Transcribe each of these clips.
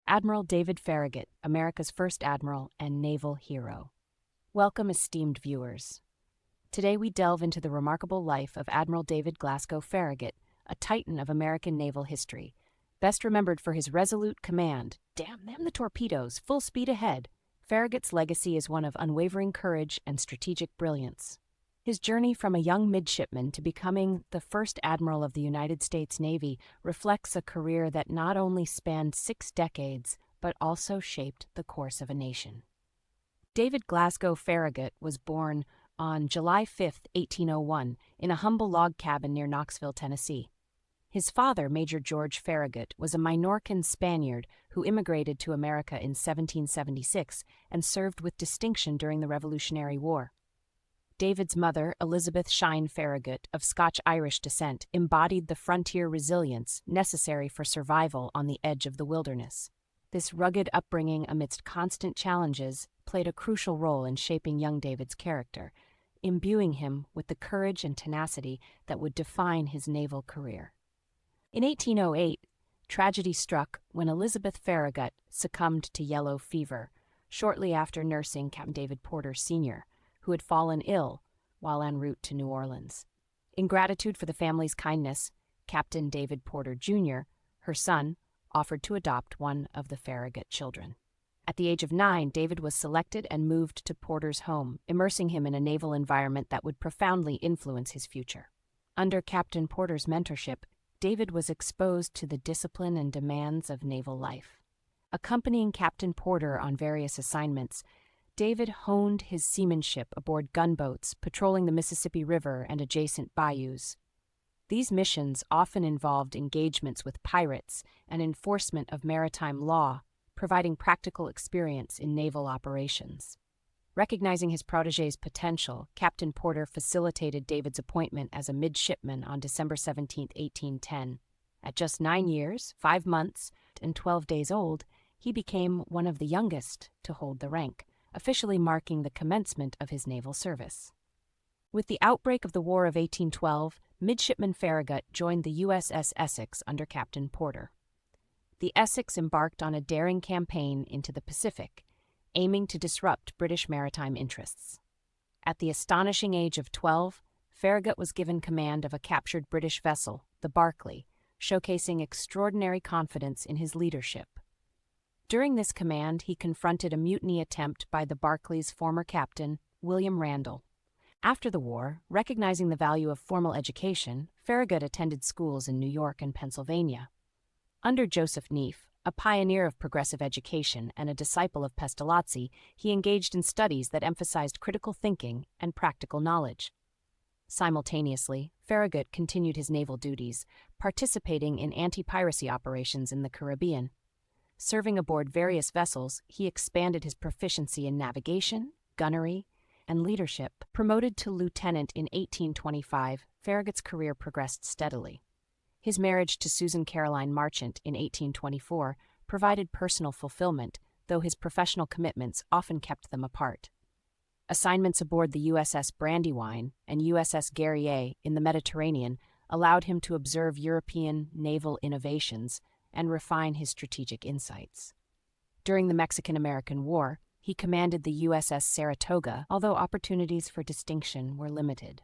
Admiral David Farragut, America's first admiral and naval hero. Welcome, esteemed viewers. Today we delve into the remarkable life of Admiral David Glasgow Farragut, a titan of American naval history, best remembered for his resolute command, "Damn them the torpedoes, full speed ahead." Farragut's legacy is one of unwavering courage and strategic brilliance. His journey from a young midshipman to becoming the first admiral of the United States Navy reflects a career that not only spanned 6 decades, but also shaped the course of a nation. David Glasgow Farragut was born on July 5, 1801, in a humble log cabin near Knoxville, Tennessee. His father, Major George Farragut, was a Minorcan Spaniard who immigrated to America in 1776 and served with distinction during the Revolutionary War. David's mother, Elizabeth Shine Farragut, of Scotch-Irish descent, embodied the frontier resilience necessary for survival on the edge of the wilderness. This rugged upbringing amidst constant challenges played a crucial role in shaping young David's character, imbuing him with the courage and tenacity that would define his naval career. In 1808, tragedy struck when Elizabeth Farragut succumbed to yellow fever, shortly after nursing Captain David Porter Sr., who had fallen ill while en route to New Orleans. In gratitude for the family's kindness, Captain David Porter Jr., her son, offered to adopt one of the Farragut children. At the age of 9, David was selected and moved to Porter's home, immersing him in a naval environment that would profoundly influence his future. Under Captain Porter's mentorship, David was exposed to the discipline and demands of naval life. Accompanying Captain Porter on various assignments, David honed his seamanship aboard gunboats patrolling the Mississippi River and adjacent bayous. These missions often involved engagements with pirates and enforcement of maritime law, providing practical experience in naval operations. Recognizing his protégé's potential, Captain Porter facilitated David's appointment as a midshipman on December 17, 1810. At just 9 years, 5 months, and 12 days old, he became one of the youngest to hold the rank, officially marking the commencement of his naval service. With the outbreak of the War of 1812, Midshipman Farragut joined the USS Essex under Captain Porter. The Essex embarked on a daring campaign into the Pacific, aiming to disrupt British maritime interests. At the astonishing age of 12, Farragut was given command of a captured British vessel, the Barclay, showcasing extraordinary confidence in his leadership. During this command, he confronted a mutiny attempt by the Barclay's former captain, William Randall. After the war, recognizing the value of formal education, Farragut attended schools in New York and Pennsylvania. Under Joseph Neff, a pioneer of progressive education and a disciple of Pestalozzi, he engaged in studies that emphasized critical thinking and practical knowledge. Simultaneously, Farragut continued his naval duties, participating in anti-piracy operations in the Caribbean. Serving aboard various vessels, he expanded his proficiency in navigation, gunnery, and leadership. Promoted to lieutenant in 1825, Farragut's career progressed steadily. His marriage to Susan Caroline Marchant in 1824 provided personal fulfillment, though his professional commitments often kept them apart. Assignments aboard the USS Brandywine and USS Guerrier in the Mediterranean allowed him to observe European naval innovations and refine his strategic insights. During the Mexican-American War, he commanded the USS Saratoga, although opportunities for distinction were limited.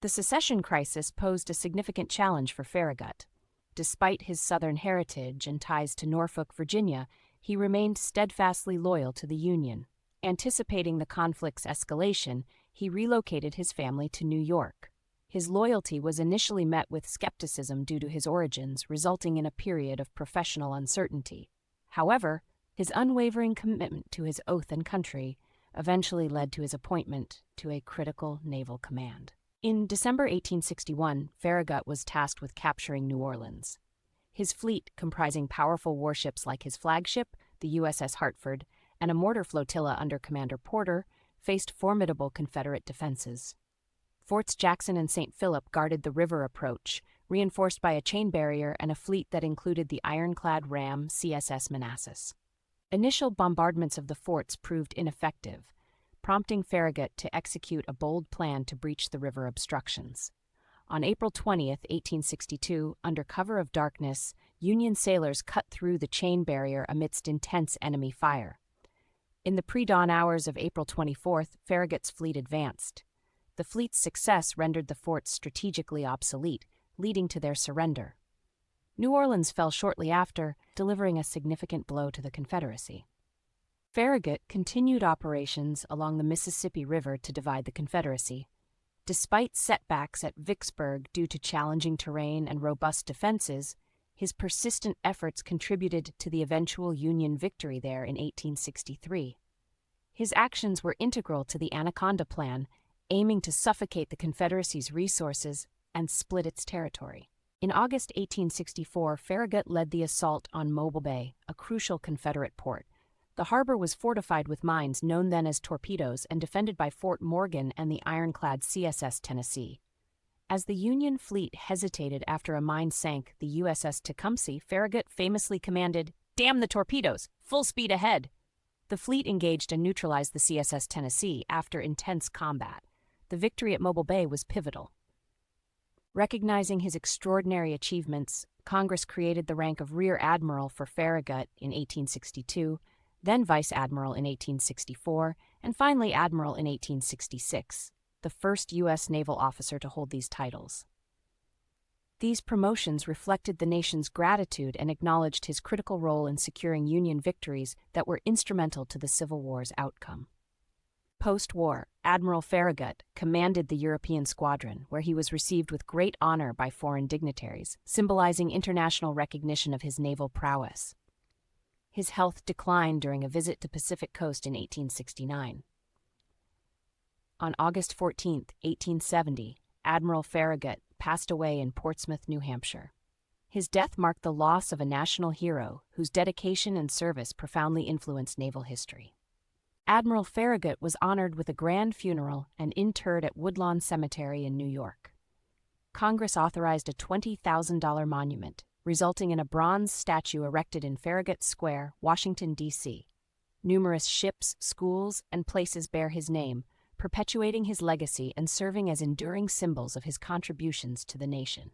The secession crisis posed a significant challenge for Farragut. Despite his Southern heritage and ties to Norfolk, Virginia, he remained steadfastly loyal to the Union. Anticipating the conflict's escalation, he relocated his family to New York. His loyalty was initially met with skepticism due to his origins, resulting in a period of professional uncertainty. However, his unwavering commitment to his oath and country eventually led to his appointment to a critical naval command. In December 1861, Farragut was tasked with capturing New Orleans. His fleet, comprising powerful warships like his flagship, the USS Hartford, and a mortar flotilla under Commander Porter, faced formidable Confederate defenses. Forts Jackson and St. Philip guarded the river approach, reinforced by a chain barrier and a fleet that included the ironclad ram CSS Manassas. Initial bombardments of the forts proved ineffective, prompting Farragut to execute a bold plan to breach the river obstructions. On April 20, 1862, under cover of darkness, Union sailors cut through the chain barrier amidst intense enemy fire. In the pre-dawn hours of April 24th, Farragut's fleet advanced. The fleet's success rendered the forts strategically obsolete, leading to their surrender. New Orleans fell shortly after, delivering a significant blow to the Confederacy. Farragut continued operations along the Mississippi River to divide the Confederacy. Despite setbacks at Vicksburg due to challenging terrain and robust defenses, his persistent efforts contributed to the eventual Union victory there in 1863. His actions were integral to the Anaconda Plan, aiming to suffocate the Confederacy's resources and split its territory. In August 1864, Farragut led the assault on Mobile Bay, a crucial Confederate port. The harbor was fortified with mines known then as torpedoes and defended by Fort Morgan and the ironclad CSS Tennessee. As the Union fleet hesitated after a mine sank the USS Tecumseh, Farragut famously commanded, "Damn the torpedoes! Full speed ahead!" The fleet engaged and neutralized the CSS Tennessee after intense combat. The victory at Mobile Bay was pivotal. Recognizing his extraordinary achievements, Congress created the rank of Rear Admiral for Farragut in 1862, then Vice Admiral in 1864, and finally Admiral in 1866, the first U.S. naval officer to hold these titles. These promotions reflected the nation's gratitude and acknowledged his critical role in securing Union victories that were instrumental to the Civil War's outcome. Post-war, Admiral Farragut commanded the European Squadron, where he was received with great honor by foreign dignitaries, symbolizing international recognition of his naval prowess. His health declined during a visit to Pacific Coast in 1869. On August 14, 1870, Admiral Farragut passed away in Portsmouth, New Hampshire. His death marked the loss of a national hero whose dedication and service profoundly influenced naval history. Admiral Farragut was honored with a grand funeral and interred at Woodlawn Cemetery in New York. Congress authorized a $20,000 monument, resulting in a bronze statue erected in Farragut Square, Washington, D.C. Numerous ships, schools, and places bear his name, perpetuating his legacy and serving as enduring symbols of his contributions to the nation.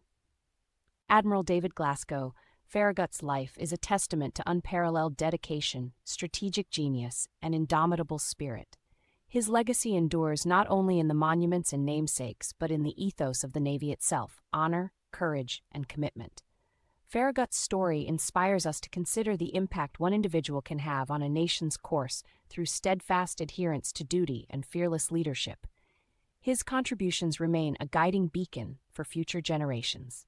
Admiral David Glasgow, Farragut's life is a testament to unparalleled dedication, strategic genius, and indomitable spirit. His legacy endures not only in the monuments and namesakes, but in the ethos of the Navy itself: honor, courage, and commitment. Farragut's story inspires us to consider the impact one individual can have on a nation's course through steadfast adherence to duty and fearless leadership. His contributions remain a guiding beacon for future generations.